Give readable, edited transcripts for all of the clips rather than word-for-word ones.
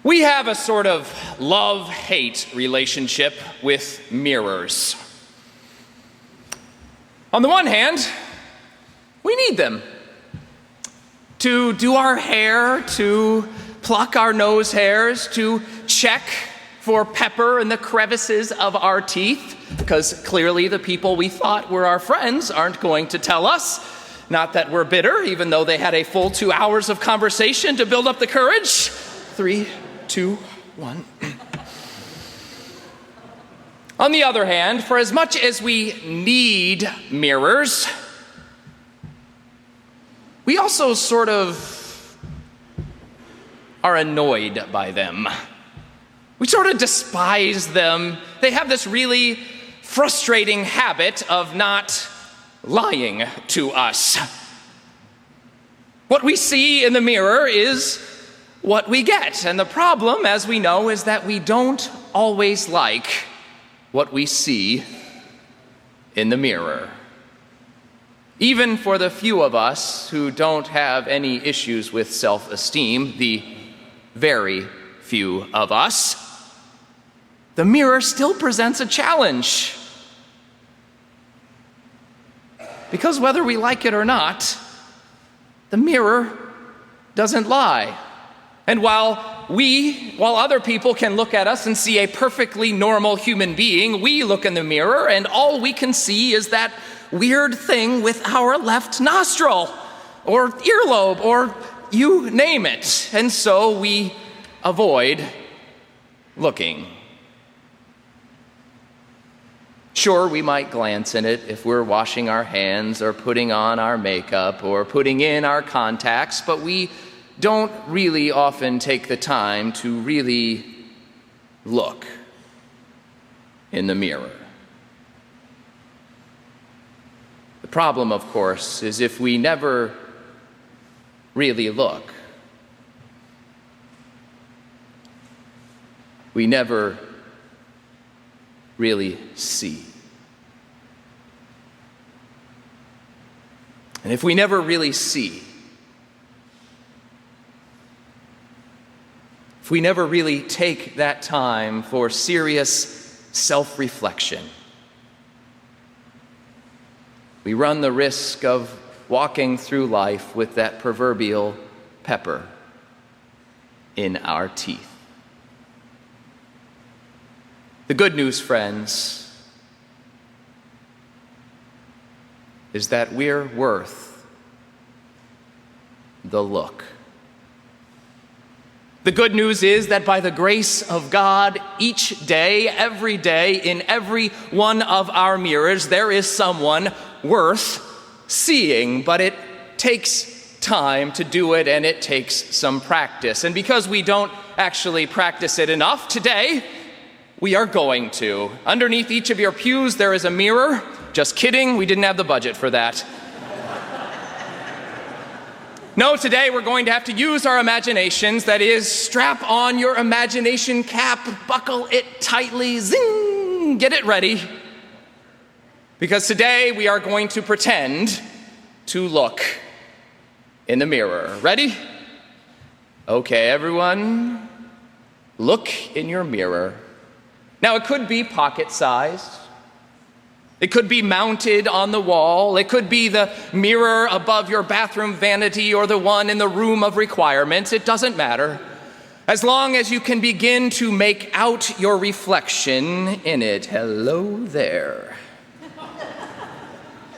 We have a sort of love-hate relationship with mirrors. On the one hand, we need them to do our hair, to pluck our nose hairs, to check for pepper in the crevices of our teeth, because clearly the people we thought were our friends aren't going to tell us. Not that we're bitter, even though they had a full 2 hours of conversation to build up the courage. 3, 2, 1. On the other hand, for as much as we need mirrors, we also sort of are annoyed by them. We sort of despise them. They have this really frustrating habit of not lying to us. What we see in the mirror is what we get. And the problem, as we know, is that we don't always like what we see in the mirror. Even for the few of us who don't have any issues with self-esteem, the very few of us, the mirror still presents a challenge. Because whether we like it or not, the mirror doesn't lie. And while other people can look at us and see a perfectly normal human being, we look in the mirror and all we can see is that weird thing with our left nostril, or earlobe, or you name it. And so we avoid looking. Sure, we might glance in it if we're washing our hands or putting on our makeup or putting in our contacts, but we don't really often take the time to really look in the mirror. The problem, of course, is if we never really look, we never really see. And if we never really see, if we never really take that time for serious self-reflection, we run the risk of walking through life with that proverbial pepper in our teeth. The good news, friends, is that we're worth the look. The good news is that by the grace of God, each day, every day, in every one of our mirrors, there is someone worth seeing, but it takes time to do it and it takes some practice. And because we don't actually practice it enough, today we are going to. Underneath each of your pews there is a mirror. Just kidding, we didn't have the budget for that. No, today we're going to have to use our imaginations. That is, strap on your imagination cap, buckle it tightly, zing, get it ready. Because today we are going to pretend to look in the mirror. Ready? Okay, everyone, look in your mirror. Now, it could be pocket-sized. It could be mounted on the wall. It could be the mirror above your bathroom vanity or the one in the room of requirements. It doesn't matter. As long as you can begin to make out your reflection in it. Hello there.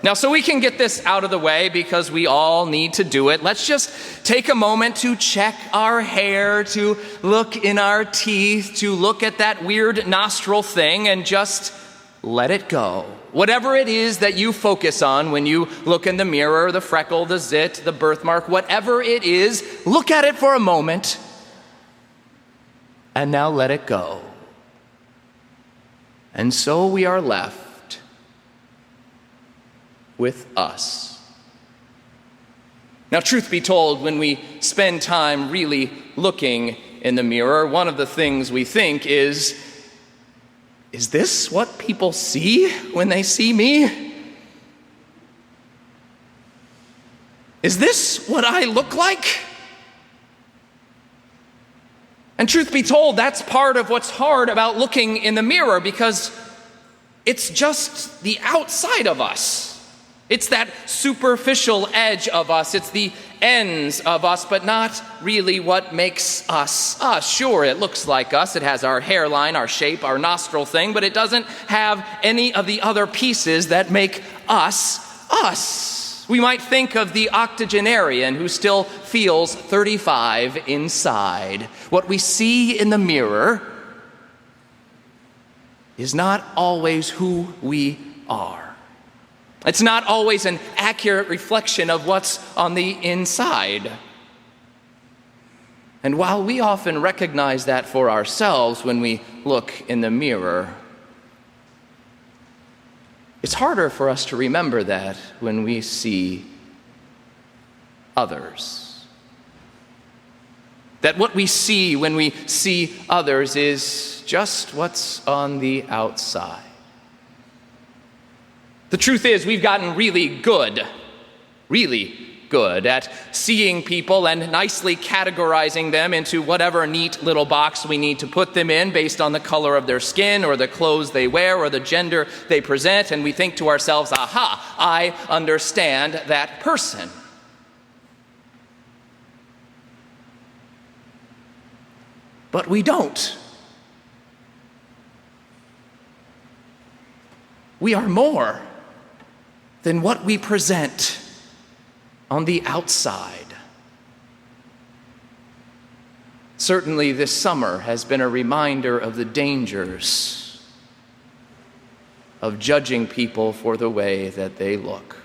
Now, so we can get this out of the way because we all need to do it, let's just take a moment to check our hair, to look in our teeth, to look at that weird nostril thing and just let it go. Whatever it is that you focus on when you look in the mirror, the freckle, the zit, the birthmark, whatever it is, look at it for a moment and now let it go. And so we are left with us. Now, truth be told, when we spend time really looking in the mirror, one of the things we think is this what people see when they see me? Is this what I look like? And truth be told, that's part of what's hard about looking in the mirror, because it's just the outside of us. It's that superficial edge of us. It's the ends of us, but not really what makes us us. Sure, it looks like us. It has our hairline, our shape, our nostril thing, but it doesn't have any of the other pieces that make us us. We might think of the octogenarian who still feels 35 inside. What we see in the mirror is not always who we are. It's not always an accurate reflection of what's on the inside. And while we often recognize that for ourselves when we look in the mirror, it's harder for us to remember that when we see others. That what we see when we see others is just what's on the outside. The truth is, we've gotten really good at seeing people and nicely categorizing them into whatever neat little box we need to put them in based on the color of their skin or the clothes they wear or the gender they present. And we think to ourselves, aha, I understand that person. But we don't. We are more than what we present on the outside. Certainly, this summer has been a reminder of the dangers of judging people for the way that they look.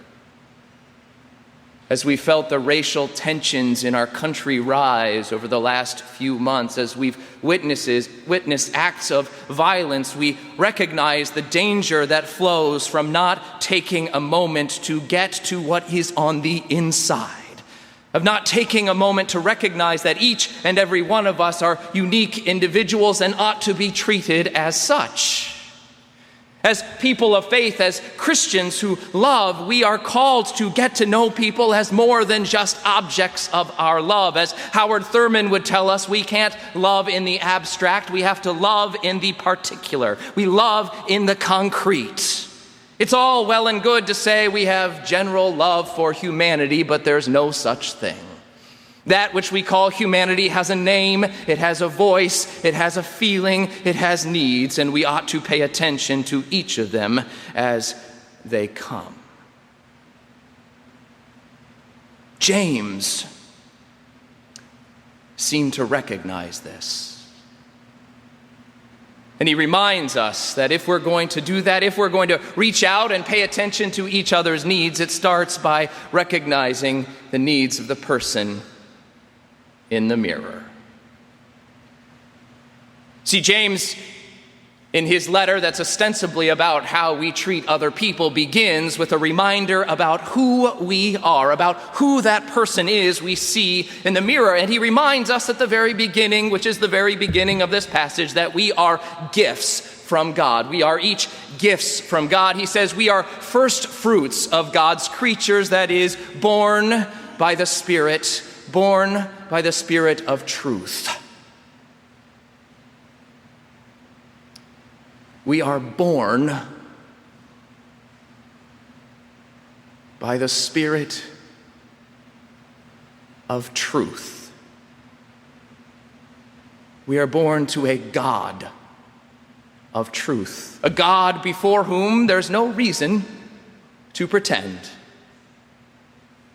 As we felt the racial tensions in our country rise over the last few months, as we've witnessed acts of violence, we recognize the danger that flows from not taking a moment to get to what is on the inside, of not taking a moment to recognize that each and every one of us are unique individuals and ought to be treated as such. As people of faith, as Christians who love, we are called to get to know people as more than just objects of our love. As Howard Thurman would tell us, we can't love in the abstract, we have to love in the particular. We love in the concrete. It's all well and good to say we have general love for humanity, but there's no such thing. That which we call humanity has a name, it has a voice, it has a feeling, it has needs, and we ought to pay attention to each of them as they come. James seemed to recognize this. And he reminds us that if we're going to do that, if we're going to reach out and pay attention to each other's needs, it starts by recognizing the needs of the person in the mirror. See, James, in his letter that's ostensibly about how we treat other people, begins with a reminder about who we are, about who that person is we see in the mirror. And he reminds us at the very beginning, which is the very beginning of this passage, that we are gifts from God. We are each gifts from God. He says we are first fruits of God's creatures, that is, born by the Spirit of truth. We are born by the Spirit of truth. We are born to a God of truth, a God before whom there's no reason to pretend.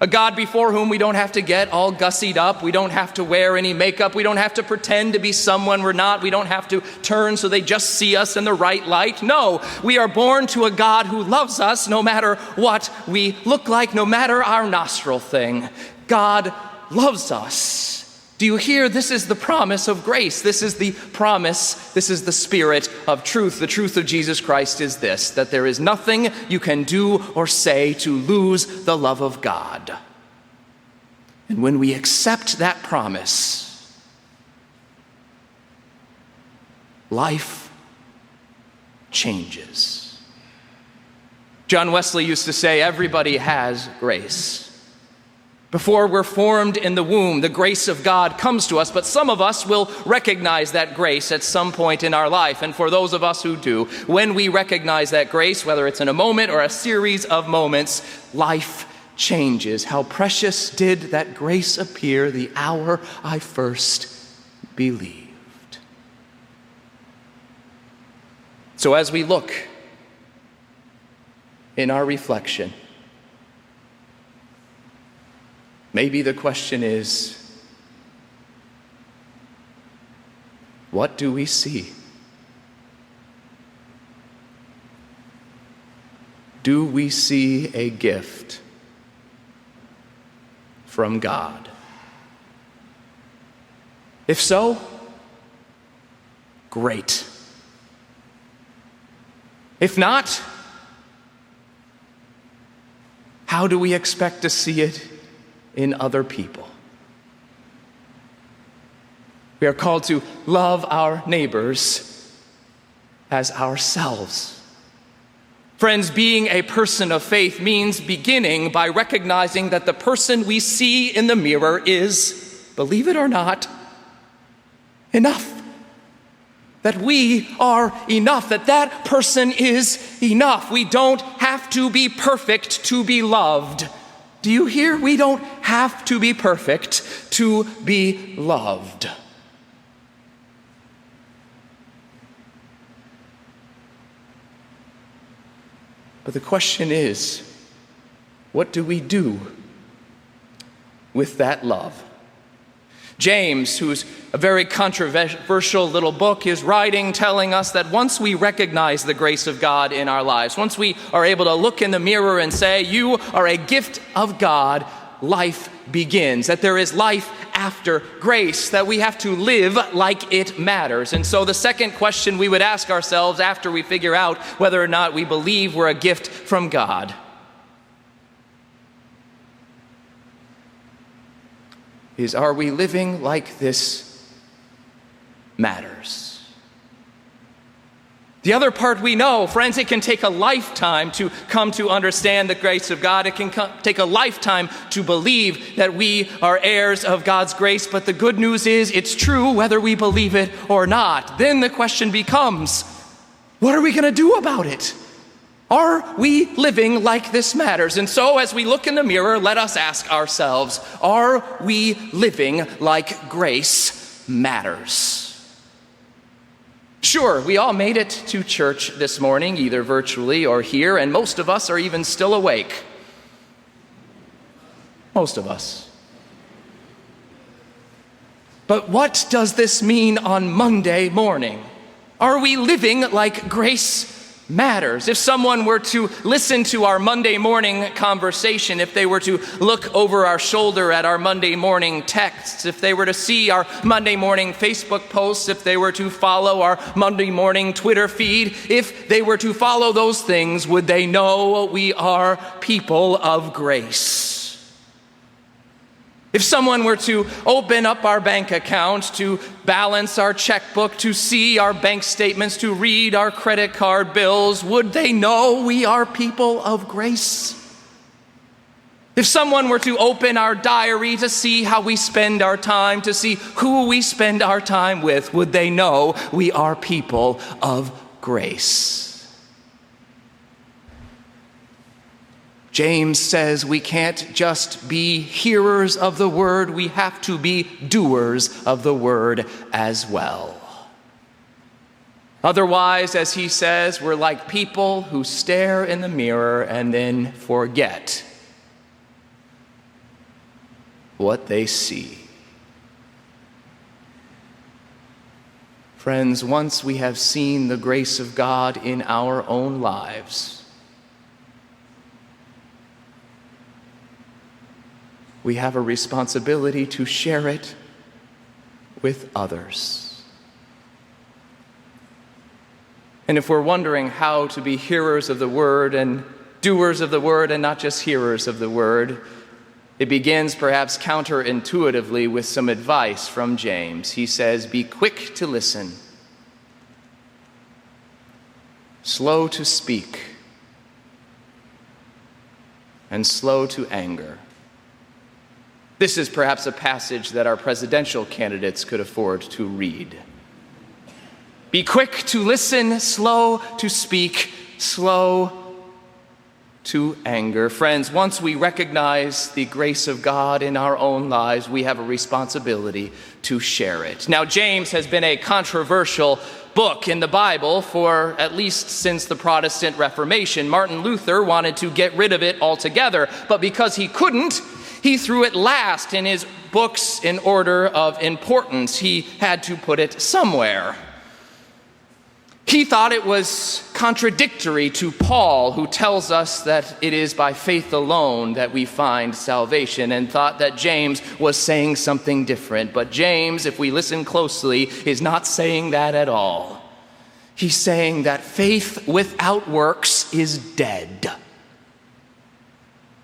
A God before whom we don't have to get all gussied up. We don't have to wear any makeup. We don't have to pretend to be someone we're not. We don't have to turn so they just see us in the right light. No, we are born to a God who loves us no matter what we look like, no matter our nostril thing. God loves us. Do you hear? This is the promise of grace. This is the promise. This is the Spirit of truth. The truth of Jesus Christ is this, that there is nothing you can do or say to lose the love of God. And when we accept that promise, life changes. John Wesley used to say, everybody has grace. Before we're formed in the womb, the grace of God comes to us, but some of us will recognize that grace at some point in our life. And for those of us who do, when we recognize that grace, whether it's in a moment or a series of moments, life changes. How precious did that grace appear the hour I first believed. So as we look in our reflection, maybe the question is, what do we see? Do we see a gift from God? If so, great. If not, how do we expect to see it in other people? We are called to love our neighbors as ourselves. Friends, being a person of faith means beginning by recognizing that the person we see in the mirror is, believe it or not, enough. That we are enough, that person is enough. We don't have to be perfect to be loved. Do you hear? We don't have to be perfect to be loved. But the question is, what do we do with that love? James, who's a very controversial little book, is writing telling us that once we recognize the grace of God in our lives, once we are able to look in the mirror and say, you are a gift of God, life begins. That there is life after grace, that we have to live like it matters. And so the second question we would ask ourselves after we figure out whether or not we believe we're a gift from God is, are we living like this matters? The other part we know, friends, it can take a lifetime to come to understand the grace of God. It can take a lifetime to believe that we are heirs of God's grace. But the good news is it's true whether we believe it or not. Then the question becomes, what are we going to do about it? Are we living like this matters? And so as we look in the mirror, let us ask ourselves, are we living like grace matters? Sure, we all made it to church this morning, either virtually or here, and most of us are even still awake. Most of us. But what does this mean on Monday morning? Are we living like grace matters? If someone were to listen to our Monday morning conversation, if they were to look over our shoulder at our Monday morning texts, if they were to see our Monday morning Facebook posts, if they were to follow our Monday morning Twitter feed, if they were to follow those things, would they know we are people of grace? If someone were to open up our bank account, to balance our checkbook, to see our bank statements, to read our credit card bills, would they know we are people of grace? If someone were to open our diary to see how we spend our time, to see who we spend our time with, would they know we are people of grace? James says we can't just be hearers of the word, we have to be doers of the word as well. Otherwise, as he says, we're like people who stare in the mirror and then forget what they see. Friends, once we have seen the grace of God in our own lives, we have a responsibility to share it with others. And if we're wondering how to be hearers of the word and doers of the word and not just hearers of the word, it begins perhaps counterintuitively with some advice from James. He says, be quick to listen, slow to speak, and slow to anger. This is perhaps a passage that our presidential candidates could afford to read. Be quick to listen, slow to speak, slow to anger. Friends, once we recognize the grace of God in our own lives, we have a responsibility to share it. Now, James has been a controversial book in the Bible for at least since the Protestant Reformation. Martin Luther wanted to get rid of it altogether, but because he couldn't, he threw it last in his books in order of importance. He had to put it somewhere. He thought it was contradictory to Paul, who tells us that it is by faith alone that we find salvation, and thought that James was saying something different. But James, if we listen closely, is not saying that at all. He's saying that faith without works is dead.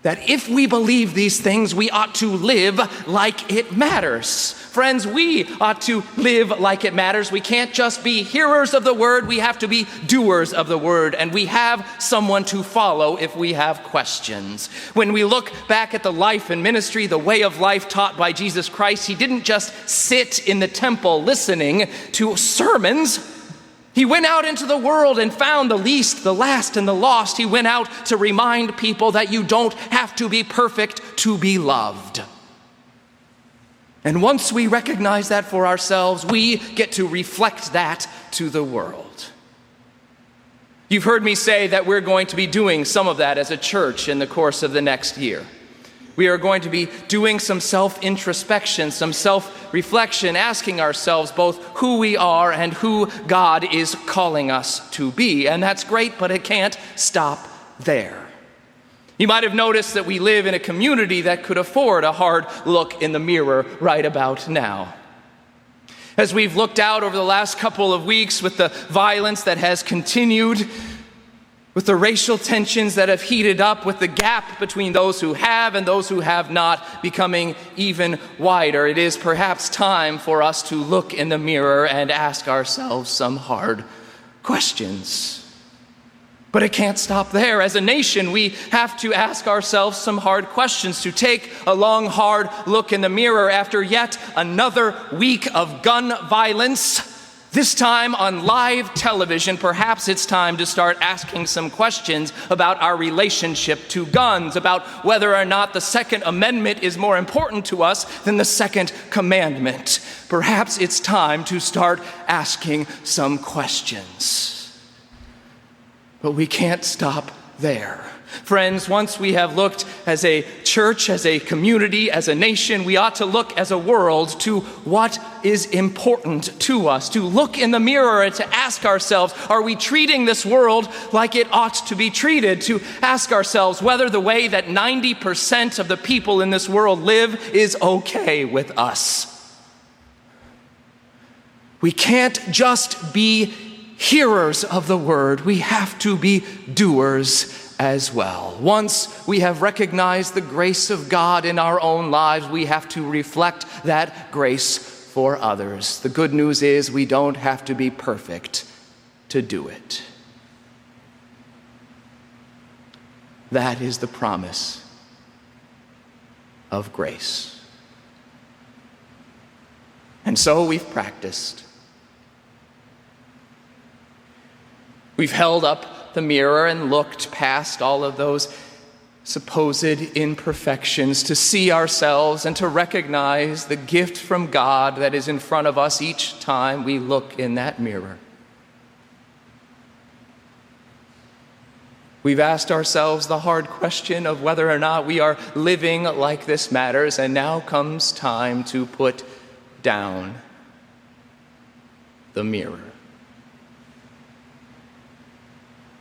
That if we believe these things, we ought to live like it matters. Friends, we ought to live like it matters. We can't just be hearers of the word, we have to be doers of the word, and we have someone to follow if we have questions. When we look back at the life and ministry, the way of life taught by Jesus Christ, he didn't just sit in the temple listening to sermons. He went out into the world and found the least, the last, and the lost. He went out to remind people that you don't have to be perfect to be loved. And once we recognize that for ourselves, we get to reflect that to the world. You've heard me say that we're going to be doing some of that as a church in the course of the next year. We are going to be doing some self-introspection, some self-reflection, asking ourselves both who we are and who God is calling us to be. And that's great, but it can't stop there. You might have noticed that we live in a community that could afford a hard look in the mirror right about now. As we've looked out over the last couple of weeks with the violence that has continued, with the racial tensions that have heated up, with the gap between those who have and those who have not becoming even wider, it is perhaps time for us to look in the mirror and ask ourselves some hard questions. But it can't stop there. As a nation, we have to ask ourselves some hard questions, to take a long, hard look in the mirror after yet another week of gun violence. This time on live television, perhaps it's time to start asking some questions about our relationship to guns, about whether or not the Second Amendment is more important to us than the Second Commandment. Perhaps it's time to start asking some questions. But we can't stop there. Friends, once we have looked as a church, as a community, as a nation, we ought to look as a world to what is important to us, to look in the mirror and to ask ourselves, are we treating this world like it ought to be treated? To ask ourselves whether the way that 90% of the people in this world live is okay with us. We can't just be hearers of the word, we have to be doers as well. Once we have recognized the grace of God in our own lives, we have to reflect that grace for others. The good news is we don't have to be perfect to do it. That is the promise of grace. And so we've practiced. We've held up the mirror and looked past all of those supposed imperfections to see ourselves and to recognize the gift from God that is in front of us each time we look in that mirror. We've asked ourselves the hard question of whether or not we are living like this matters, and now comes time to put down the mirror.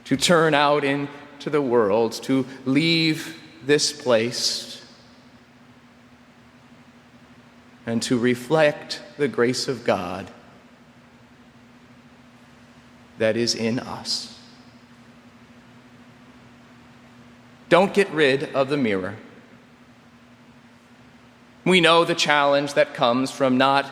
To turn out into the world, to leave this place, and to reflect the grace of God that is in us. Don't get rid of the mirror. We know the challenge that comes from not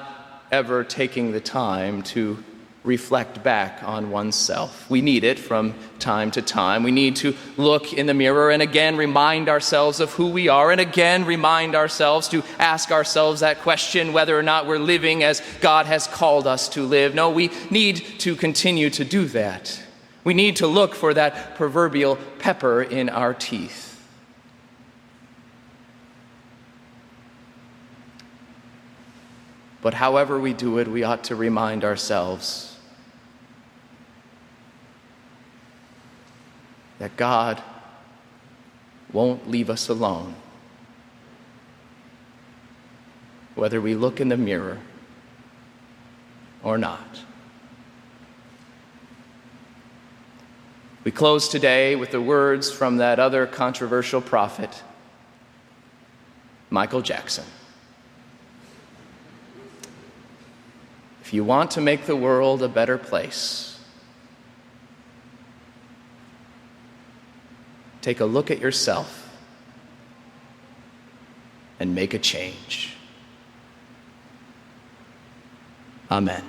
ever taking the time to reflect back on oneself. We need it from time to time. We need to look in the mirror and again remind ourselves of who we are, and again remind ourselves to ask ourselves that question whether or not we're living as God has called us to live. No, we need to continue to do that. We need to look for that proverbial pepper in our teeth. But however we do it, we ought to remind ourselves that God won't leave us alone, whether we look in the mirror or not. We close today with the words from that other controversial prophet, Michael Jackson. If you want to make the world a better place, take a look at yourself and make a change. Amen.